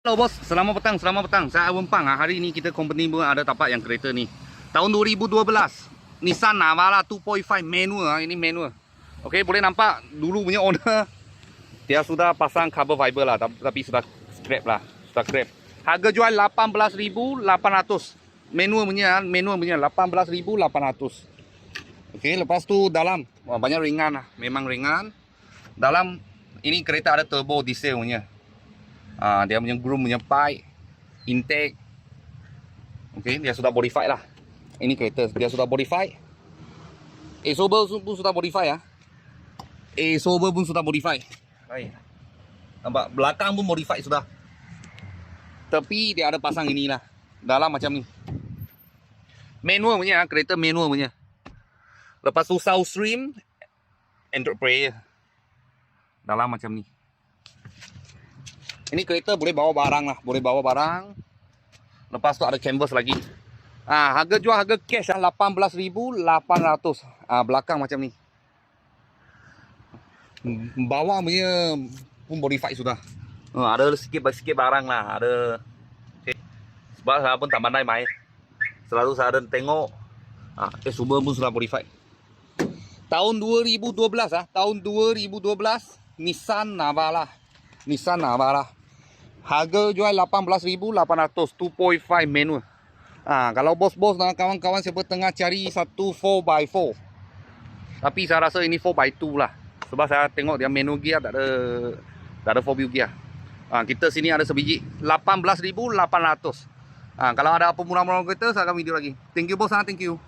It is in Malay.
Halo bos, selamat petang, selamat petang. Saya Awang Pang. Hari ini kita company pun ada dapat yang kereta ni. Tahun 2012. Nissan Navara 2.5 manual. Ini manual. Okey, boleh nampak dulu punya owner dia sudah pasang cover fiber lah, tapi sudah scrap lah, sudah scrap. Harga jual 18,800. Manual punya 18,800. Okey, lepas tu dalam banyak ringan lah, memang ringan. Dalam ini kereta ada turbo diesel punya. Dia punya groom punya pipe, intake. Okey, dia sudah modify lah. Ini kereta dia sudah modify. Sober pun sudah modify ya. Sober pun sudah modify. Hai. Nampak belakang pun modify sudah. Tapi dia ada pasang inilah. Dalam macam ni. Manual punya, kereta manual punya. Lepas tu sound stream, Android player. Dalam macam ni. Ini kereta boleh bawa barang lah, boleh bawa barang. Lepas tu ada canvas lagi. Harga jual harga cash 18,800. Belakang macam ni. Bawah punya pun modify sudah. Ada sikit barang lah, ada. Okay. Sebab saya pun tak pandai main. Selalu saya ada tengok. Semua pun sudah modify. Tahun 2012 tahun 2012 Nissan Navara. Harga jual 18,800, 2.5 manual. Kalau bos-bos dan kawan-kawan siapa tengah cari satu 4x4. Tapi saya rasa ini 4x2 lah. Sebab saya tengok dia manual gear, tak ada 4 wheel gear. Kita sini ada sebiji 18,800. Kalau ada apa murah-murah kereta saya akan video lagi. Thank you bos, thank you.